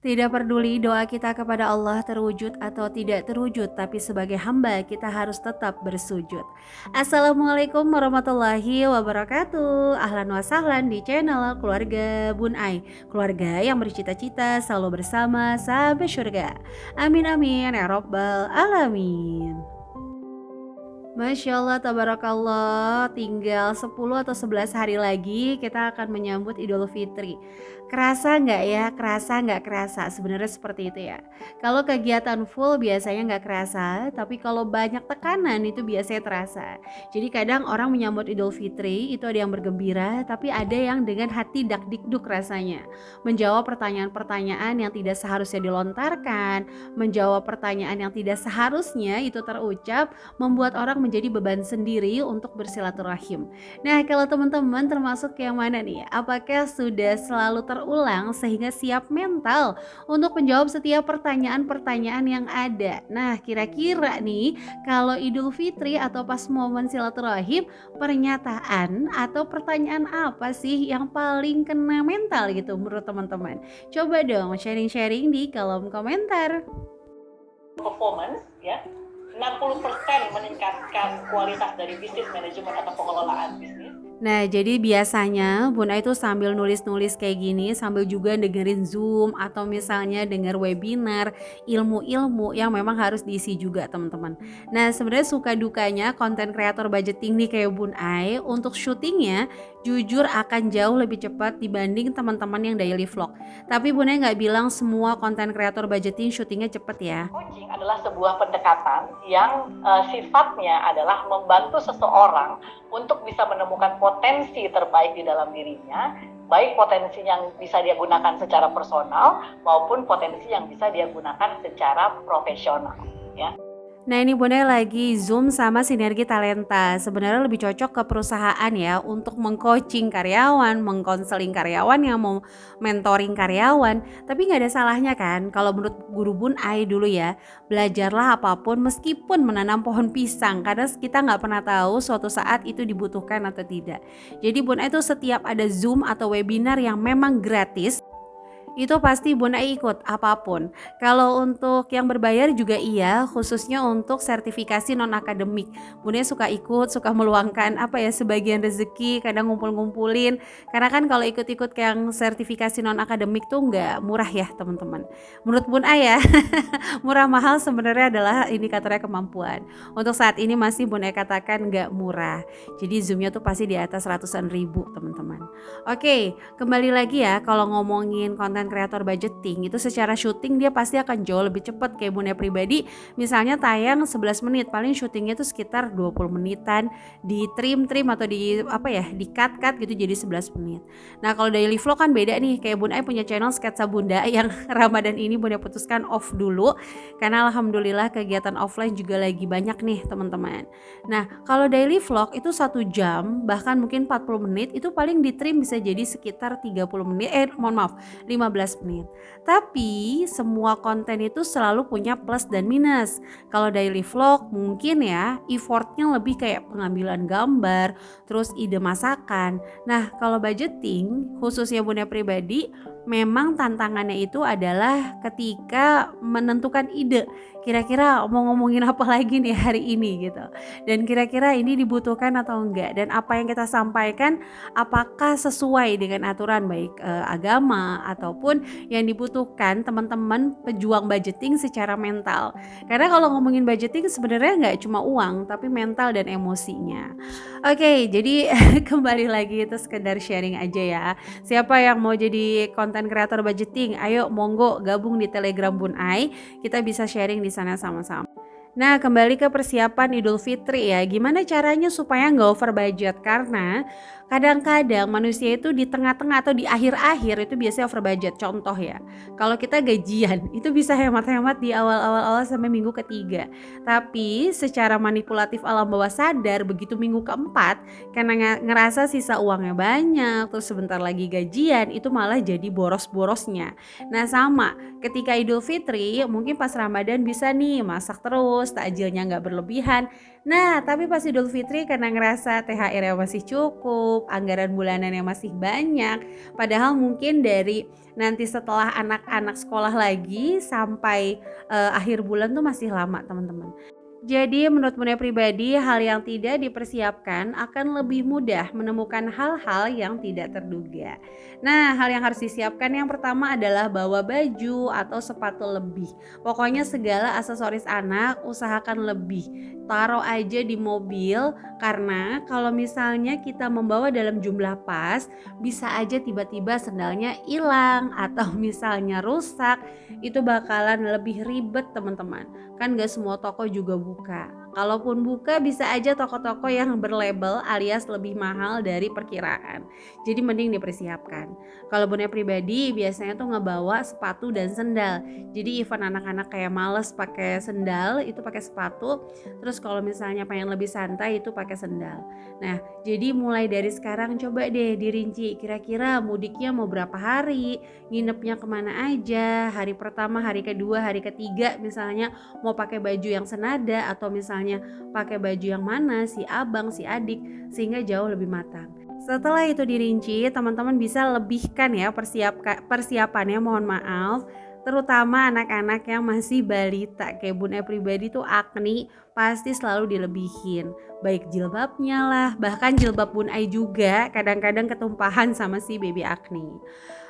Tidak peduli doa kita kepada Allah terwujud atau tidak terwujud, tapi sebagai hamba kita harus tetap bersujud. Assalamualaikum warahmatullahi wabarakatuh. Ahlan wa sahlan di channel Keluarga Bun Ai. Keluarga yang bercita-cita selalu bersama sampai surga. Amin amin ya robbal alamin. Masya Allah, tabarakallah, tinggal 10 atau 11 hari lagi kita akan menyambut Idul Fitri. Kerasa nggak ya? Kerasa nggak kerasa? Sebenarnya seperti itu ya. Kalau kegiatan full biasanya nggak kerasa, tapi kalau banyak tekanan itu biasanya terasa. Jadi kadang orang menyambut Idul Fitri itu ada yang bergembira, tapi ada yang dengan hati dak dikduk rasanya. Menjawab pertanyaan-pertanyaan yang tidak seharusnya dilontarkan, menjawab pertanyaan yang tidak seharusnya itu terucap, membuat orang menjadi beban sendiri untuk bersilaturahim. Nah, kalau teman-teman termasuk yang mana nih? Apakah sudah selalu terulang sehingga siap mental untuk menjawab setiap pertanyaan-pertanyaan yang ada? Nah, kira-kira nih kalau Idul Fitri atau pas momen silaturahim, pernyataan atau pertanyaan apa sih yang paling kena mental gitu menurut teman-teman? Coba dong sharing-sharing di kolom komentar. Performance ya 60% meningkatkan kualitas dari bisnis manajemen atau pengelolaan bisnis. Nah, jadi biasanya Bunda itu sambil nulis-nulis kayak gini, sambil juga dengerin Zoom atau misalnya denger webinar, ilmu-ilmu yang memang harus diisi juga teman-teman. Nah, sebenarnya suka dukanya konten kreator budgeting nih kayak Bun Ai, untuk syutingnya jujur akan jauh lebih cepat dibanding teman-teman yang daily vlog. Tapi Bun Ai nggak bilang semua konten kreator budgeting syutingnya cepet ya. Coaching adalah sebuah pendekatan yang sifatnya adalah membantu seseorang untuk bisa menemukan potensi terbaik di dalam dirinya, baik potensi yang bisa dia gunakan secara personal maupun potensi yang bisa dia gunakan secara profesional ya. Nah, ini Bunda lagi Zoom sama Sinergi Talenta. Sebenarnya lebih cocok ke perusahaan ya untuk mengcoaching karyawan, mengkonseling karyawan yang mau mentoring karyawan. Tapi nggak ada salahnya kan kalau menurut guru Bun Ai dulu ya, belajarlah apapun meskipun menanam pohon pisang, karena kita nggak pernah tahu suatu saat itu dibutuhkan atau tidak. Jadi Bun Ai itu setiap ada Zoom atau webinar yang memang gratis, itu pasti Bunda ikut apapun. Kalau untuk yang berbayar juga iya, khususnya untuk sertifikasi non akademik. Bunda suka ikut, suka meluangkan sebagian rezeki, kadang ngumpul-ngumpulin. Karena kan kalau ikut-ikut yang sertifikasi non akademik tuh nggak murah ya teman-teman. Menurut Bunda ya, murah mahal sebenarnya adalah indikatornya kemampuan. Untuk saat ini masih Bunda katakan nggak murah. Jadi zoomnya tuh pasti di atas ratusan ribu teman-teman. Oke, kembali lagi ya kalau ngomongin konten kreator budgeting itu secara syuting dia pasti akan jauh lebih cepat kayak Bunda pribadi. Misalnya tayang 11 menit, paling syutingnya tuh sekitar 20 menitan, di trim atau di cut gitu jadi 11 menit. Nah, kalau daily vlog kan beda nih, kayak Bunda punya channel Sketsa Bunda yang Ramadan ini Bunda putuskan off dulu karena alhamdulillah kegiatan offline juga lagi banyak nih teman-teman. Nah, kalau daily vlog itu 1 jam bahkan mungkin 40 menit itu paling di trim bisa jadi sekitar 30 menit 15 menit. Tapi semua konten itu selalu punya plus dan minus. Kalau daily vlog mungkin ya effortnya lebih kayak pengambilan gambar, terus ide masakan. Nah, kalau budgeting khususnya Bunda pribadi memang tantangannya itu adalah ketika menentukan ide. Kira-kira mau ngomongin apa lagi nih hari ini gitu. Dan kira-kira ini dibutuhkan atau enggak, dan apa yang kita sampaikan apakah sesuai dengan aturan baik agama ataupun yang dibutuhkan teman-teman pejuang budgeting secara mental. Karena kalau ngomongin budgeting sebenarnya nggak cuma uang tapi mental dan emosinya. Oke, jadi kembali lagi itu sekedar sharing aja ya. Siapa yang mau jadi konten kreator budgeting, ayo monggo gabung di Telegram Bun Ai, kita bisa sharing di sana sama-sama. Nah, kembali ke persiapan Idul Fitri ya. Gimana caranya supaya nggak over budget? Karena kadang-kadang manusia itu di tengah-tengah atau di akhir-akhir itu biasanya over budget. Contoh ya, kalau kita gajian itu bisa hemat-hemat di awal-awal sampai minggu ketiga. Tapi secara manipulatif alam bawah sadar begitu minggu keempat, karena ngerasa sisa uangnya banyak, terus sebentar lagi gajian itu malah jadi boros-borosnya. Nah, sama ketika Idul Fitri mungkin pas Ramadan bisa nih masak terus, terus, takjilnya nggak berlebihan. Nah, tapi pas Idul Fitri karena ngerasa THR-nya masih cukup, anggaran bulanannya masih banyak, padahal mungkin dari nanti setelah anak-anak sekolah lagi sampai akhir bulan tuh masih lama teman-teman. Jadi menurut Bunda pribadi, hal yang tidak dipersiapkan akan lebih mudah menemukan hal-hal yang tidak terduga. Nah, hal yang harus disiapkan yang pertama adalah bawa baju atau sepatu lebih. Pokoknya segala aksesoris anak usahakan lebih. Taruh aja di mobil karena kalau misalnya kita membawa dalam jumlah pas, bisa aja tiba-tiba sendalnya hilang atau misalnya rusak, itu bakalan lebih ribet teman-teman. Kan gak semua toko juga buka. Kalaupun buka bisa aja toko-toko yang berlabel alias lebih mahal dari perkiraan. Jadi mending dipersiapkan. Kalau Bunda pribadi biasanya tuh ngebawa sepatu dan sendal. Jadi even anak-anak kayak males pakai sendal itu pakai sepatu. Terus kalau misalnya pengen lebih santai itu pakai sendal. Nah, jadi mulai dari sekarang coba deh dirinci kira-kira mudiknya mau berapa hari, nginepnya kemana aja, hari pertama, hari kedua, hari ketiga misalnya mau pakai baju yang senada atau misalnya pakai baju yang mana, si abang, si adik, sehingga jauh lebih matang. Setelah itu dirinci, teman-teman bisa lebihkan ya persiapannya, mohon maaf, terutama anak-anak yang masih balita kayak Bunda pribadi tuh akni pasti selalu dilebihin, baik jilbabnya lah, bahkan jilbab Bun Ai juga kadang-kadang ketumpahan sama si baby akni.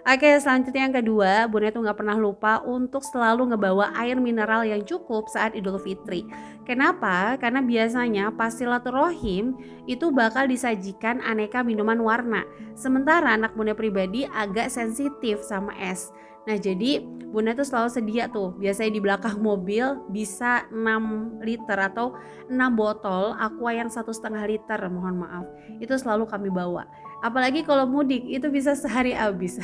Oke, selanjutnya yang kedua, Bunda tuh gak pernah lupa untuk selalu ngebawa air mineral yang cukup saat Idul Fitri. Kenapa? Karena biasanya pas silaturahim itu bakal disajikan aneka minuman warna. Sementara anak Bunda pribadi agak sensitif sama es. Nah, jadi Bunda tuh selalu sedia tuh, biasanya di belakang mobil bisa 6 liter atau 6 botol aqua yang 1,5 liter, mohon maaf. Itu selalu kami bawa. Apalagi kalau mudik itu bisa sehari habis.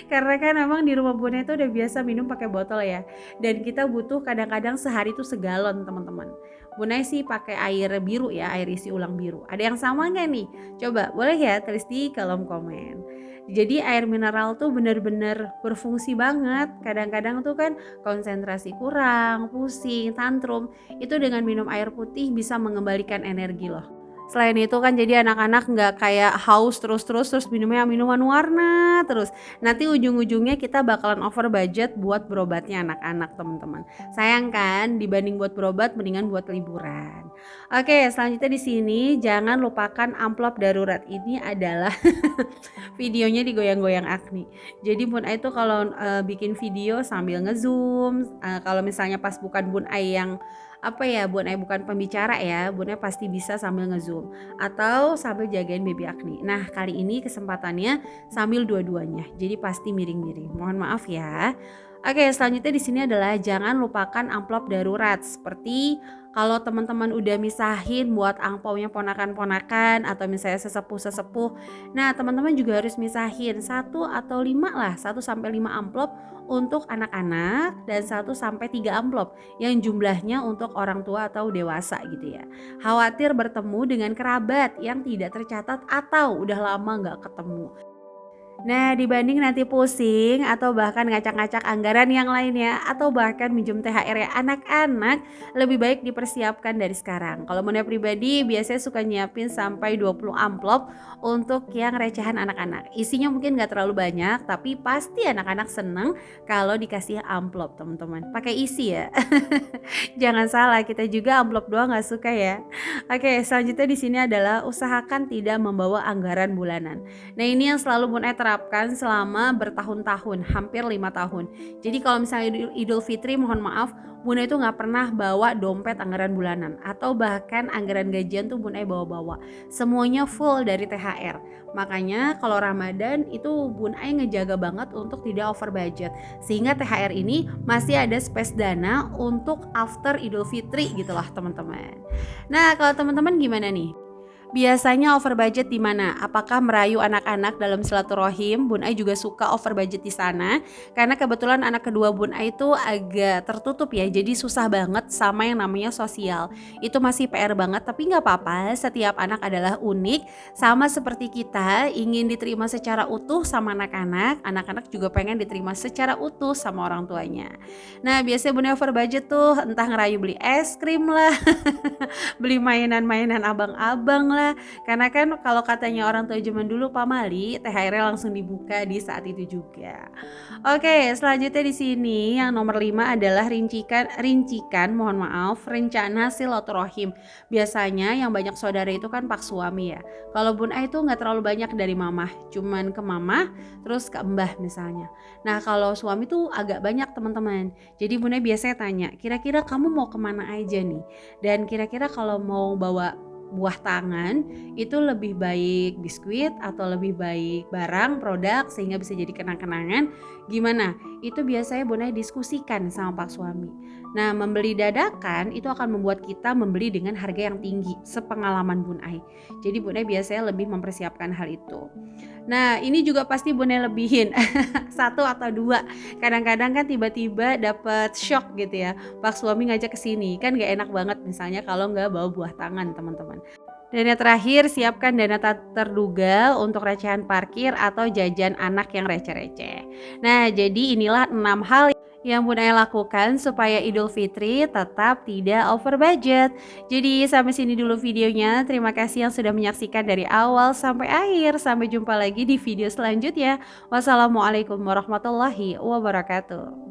Karena kan emang di rumah Bunda itu udah biasa minum pakai botol ya. Dan kita butuh kadang-kadang sehari itu segalon teman-teman. Bunda sih pakai air biru ya, air isi ulang biru. Ada yang sama nggak nih? Coba boleh ya tulis di kolom komen. Jadi air mineral tuh bener-bener berfungsi banget. Kadang-kadang tuh kan konsentrasi kurang, pusing, tantrum. Itu dengan minum air putih bisa mengembalikan energi loh. Selain itu kan jadi anak-anak nggak kayak haus terus minumnya minuman warna terus. Nanti ujung-ujungnya kita bakalan over budget buat berobatnya anak-anak teman-teman. Sayang kan dibanding buat berobat mendingan buat liburan. Oke, selanjutnya di sini jangan lupakan amplop darurat. Ini adalah videonya digoyang-goyang Agni. Jadi Bun Ai tuh kalau bikin video sambil ngezoom, kalau misalnya pas bukan Bun Ai yang Bun Ai bukan pembicara ya, Bun Ai pasti bisa sambil ngezoom atau sambil jagain baby Agni. Nah, kali ini kesempatannya sambil dua-duanya. Jadi pasti miring-miring. Mohon maaf ya. Oke, selanjutnya di sini adalah jangan lupakan amplop darurat. Seperti kalau teman-teman udah misahin buat angpaunya ponakan-ponakan atau misalnya sesepuh-sesepuh. Nah, teman-teman juga harus misahin 1 atau 5 lah, 1 sampai 5 amplop untuk anak-anak dan 1 sampai 3 amplop yang jumlahnya untuk orang tua atau dewasa gitu ya. Khawatir bertemu dengan kerabat yang tidak tercatat atau udah lama nggak ketemu. Nah, dibanding nanti pusing atau bahkan ngacak-ngacak anggaran yang lainnya atau bahkan minjem THR ya anak-anak, lebih baik dipersiapkan dari sekarang. Kalau Bunda pribadi biasanya suka nyiapin sampai 20 amplop untuk yang recehan anak-anak. Isinya mungkin gak terlalu banyak, tapi pasti anak-anak seneng kalau dikasih amplop teman-teman. Pakai isi ya. Jangan salah, kita juga amplop doang gak suka ya. Oke, selanjutnya di sini adalah usahakan tidak membawa anggaran bulanan. Nah, ini yang selalu Bunda terapkan selama bertahun-tahun, hampir 5 tahun. Jadi kalau misalnya Idul Fitri, mohon maaf, Bunda itu gak pernah bawa dompet anggaran bulanan atau bahkan anggaran gajian tuh Bunda bawa-bawa. Semuanya full dari THR. Makanya kalau Ramadan itu Bunda ngejaga banget untuk tidak over budget. Sehingga THR ini masih ada space dana untuk after Idul Fitri gitu lah teman-teman. Nah, kalau teman-teman gimana nih? Biasanya over budget di mana? Apakah merayu anak-anak dalam silaturahim? Bun Ai juga suka over budget di sana karena kebetulan anak kedua Bun Ai itu agak tertutup ya, jadi susah banget sama yang namanya sosial. Itu masih PR banget, tapi nggak apa-apa. Setiap anak adalah unik, sama seperti kita ingin diterima secara utuh sama anak-anak. Anak-anak juga pengen diterima secara utuh sama orang tuanya. Nah, biasanya Bun Ai over budget tuh entah ngerayu beli es krim lah, beli mainan-mainan abang-abang lah. Karena kan kalau katanya orang tua zaman dulu pamali, THR-nya langsung dibuka di saat itu juga. Oke, selanjutnya di sini yang nomor 5 adalah mohon maaf, rencana silaturahim. Biasanya yang banyak saudara itu kan pak suami ya. Kalau Bun Ai itu nggak terlalu banyak dari mamah, cuman ke mamah terus ke mbah misalnya. Nah kalau suami tuh agak banyak teman-teman. Jadi Bun Ai biasanya tanya, kira-kira kamu mau kemana aja nih? Dan kira-kira kalau mau bawa buah tangan itu lebih baik biskuit atau lebih baik barang produk sehingga bisa jadi kenang-kenangan gimana? Itu biasanya Bun Ai diskusikan sama pak suami. Nah membeli dadakan itu akan membuat kita membeli dengan harga yang tinggi sepengalaman Bun Ai. Jadi Bun Ai biasanya lebih mempersiapkan hal itu. Nah ini juga pasti Bun Ai lebihin satu atau dua. Kadang-kadang kan tiba-tiba dapat shock gitu ya. Pak suami ngajak ke sini kan gak enak banget misalnya kalau nggak bawa buah tangan teman-teman. Dan yang terakhir, siapkan dana tak terduga untuk recehan parkir atau jajan anak yang receh-receh. Nah, jadi inilah 6 hal yang Bun Ai lakukan supaya Idul Fitri tetap tidak over budget. Jadi sampai sini dulu videonya. Terima kasih yang sudah menyaksikan dari awal sampai akhir. Sampai jumpa lagi di video selanjutnya. Wassalamualaikum warahmatullahi wabarakatuh.